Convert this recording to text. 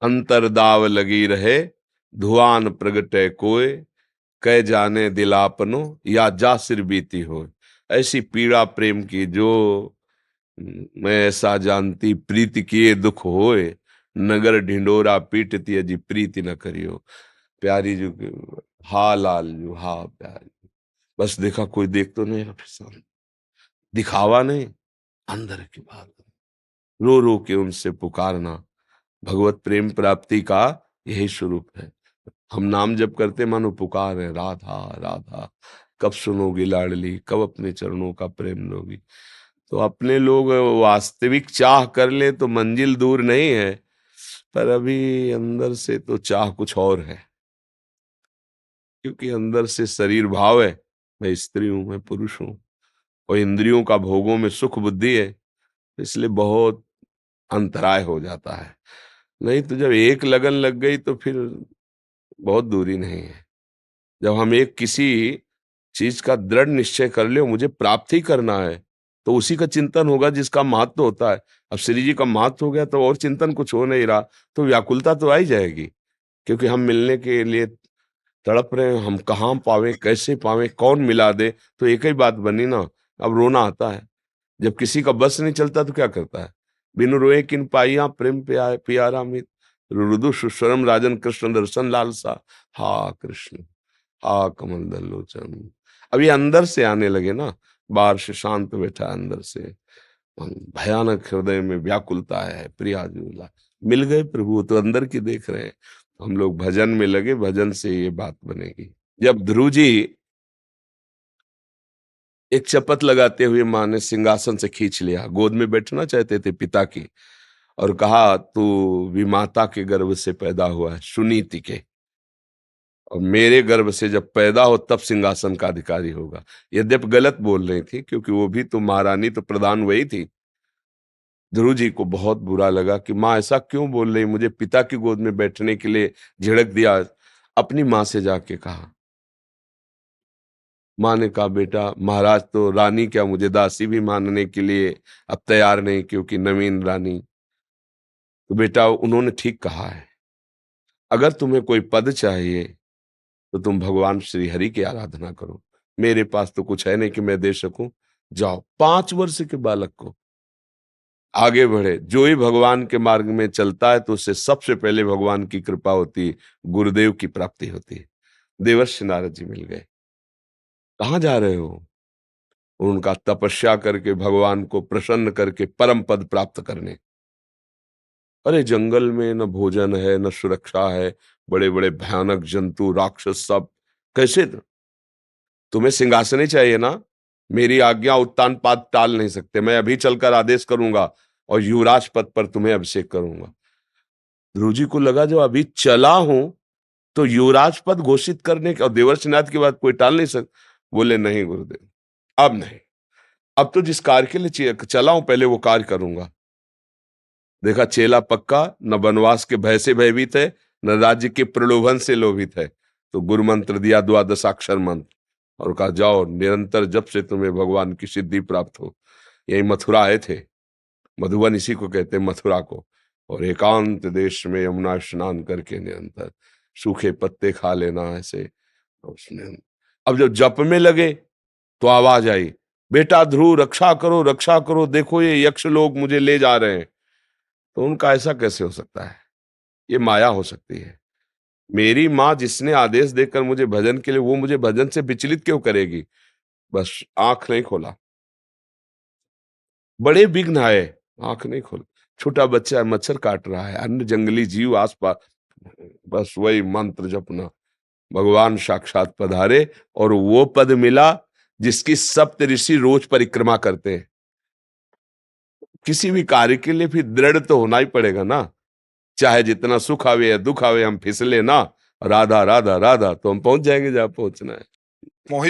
अंतरदाव लगी रहे, धुआन प्रगटे कोय, कै जाने दिलापनो, या जा सिर बीती हो। ऐसी पीड़ा प्रेम की जो मैं ऐसा जानती, प्रीति किए दुख होए, नगर ढिंडोरा पीटती अजी प्रीति न करियो। प्यारी जो, हा लाल जो, हा प्यारी, बस देखा कोई देख तो नहीं रहा सामने, दिखावा नहीं, अंदर की बात, रो रो के उनसे पुकारना भगवत प्रेम प्राप्ति का यही स्वरूप है। हम नाम जप करते मानो पुकार है, राधा राधा कब सुनोगी लाडली, कब अपने चरणों का प्रेम लोगी। तो अपने लोग वास्तविक चाह कर ले तो मंजिल दूर नहीं है, पर अभी अंदर से तो चाह कुछ और है, क्योंकि अंदर से शरीर भाव है, मैं स्त्री हूं, मैं पुरुष हूं, और इंद्रियों का भोगों में सुख बुद्धि है, इसलिए बहुत अंतराय हो जाता है। नहीं तो जब एक लगन लग गई तो फिर बहुत दूरी नहीं है। जब हम एक किसी चीज का दृढ़ निश्चय कर ले, मुझे प्राप्त ही करना है, तो उसी का चिंतन होगा जिसका महत्व होता है। अब श्री जी का महत्व हो गया तो और चिंतन कुछ हो नहीं रहा, तो व्याकुलता तो आ ही जाएगी, क्योंकि हम मिलने के लिए तड़प रहे हैं, हम कहाँ पावे, कैसे पावे, कौन मिला दे, तो एक ही बात बनी ना। अब रोना आता है, जब किसी का बस नहीं चलता तो क्या करता है, बिनु रोए किन पाइया प्रेम पियारा मित, रुदु सुस्वरम राजन कृष्ण दर्शन लालसा, हा कृष्ण, हा कमल दल लोचन। अब ये अंदर से आने लगे ना, बाहर से शांत बैठा, अंदर से भयानक हृदय में व्याकुलता है, प्रिया जुला मिल गए प्रभु, तो अंदर की देख रहे हैं। हम लोग भजन में लगे, भजन से ये बात बनेगी। जब ध्रुव जी एक शपथ लगाते हुए माँ ने सिंहासन से खींच लिया, गोद में बैठना चाहते थे पिता की, और कहा तू विमाता के गर्भ से पैदा हुआ है, सुनीति के, और मेरे गर्भ से जब पैदा हो तब सिंहासन का अधिकारी होगा। यद्यपि गलत बोल रही थी, क्योंकि वो भी तो महारानी, तो प्रधान वही थी। ध्रुव जी को बहुत बुरा लगा कि माँ ऐसा क्यों बोल रही, मुझे पिता की गोद में बैठने के लिए झिड़क दिया। अपनी माँ से जाके कहा, माँ ने कहा बेटा महाराज तो रानी क्या, मुझे दासी भी मानने के लिए अब तैयार नहीं, क्योंकि नवीन रानी। तो बेटा उन्होंने ठीक कहा है, अगर तुम्हें कोई पद चाहिए तो तुम भगवान श्री हरि की आराधना करो, मेरे पास तो कुछ है नहीं कि मैं दे सकूं। जाओ, 5 वर्ष के बालक को आगे बढ़े, जो ही भगवान के मार्ग में चलता है तो उससे सबसे पहले भगवान की कृपा होती है, गुरुदेव की प्राप्ति होती है। देवर्षि नारद जी मिल गए, कहाँ जा रहे हो, उनका तपस्या करके भगवान को प्रसन्न करके परम पद प्राप्त करने। अरे जंगल में न भोजन है न सुरक्षा है, बड़े बड़े भयानक जंतु राक्षस सब, कैसे तुम्हें सिंहासन ही चाहिए ना, मेरी आज्ञा उत्तान पाद टाल नहीं सकते, मैं अभी चलकर आदेश करूंगा और युवराज पद पर तुम्हें अभिषेक करूंगा। ध्रुव जी को लगा जो अभी चला हूं तो युवराज पद घोषित करने के, और देवर्षिनाथ की बात कोई टाल नहीं सकता। बोले नहीं गुरुदेव, अब नहीं, अब तो जिस कार्य के लिए चला हूं पहले वो कार्य करूंगा। देखा चेला पक्का, न वनवास के भय से भयभीत है, न राज्य के प्रलोभन से लोभित है। तो गुरु मंत्र दिया, 12 अक्षर मंत्र, और कहा जाओ निरंतर जब से तुम्हें भगवान की सिद्धि प्राप्त हो। यही मथुरा आए थे, मधुबन इसी को कहते हैं मथुरा को, और एकांत देश में यमुना स्नान करके निरंतर सूखे पत्ते खा लेना ऐसे। उसने अब जब जप में लगे तो आवाज आई, बेटा ध्रुव रक्षा करो रक्षा करो, देखो ये यक्ष लोग मुझे ले जा रहे हैं। तो उनका ऐसा कैसे हो सकता है, ये माया हो सकती है। मेरी माँ जिसने आदेश देकर मुझे भजन के लिए, वो मुझे भजन से विचलित क्यों करेगी। बस आंख नहीं खोला, बड़े विघ्न आए, आंख नहीं खोला। छोटा बच्चा है, मच्छर काट रहा है, अन्य जंगली जीव आसपास, बस वही मंत्र जपना, भगवान साक्षात पधारे, और वो पद मिला जिसकी सप्त ऋषि रोज परिक्रमा करते हैं। किसी भी कार्य के लिए फिर दृढ़ तो होना ही पड़ेगा ना, चाहे जितना सुख आवे या दुख आवे, हम फिसले ना, राधा राधा राधा, तो हम पहुंच जाएंगे जहां पहुंचना है। मोहित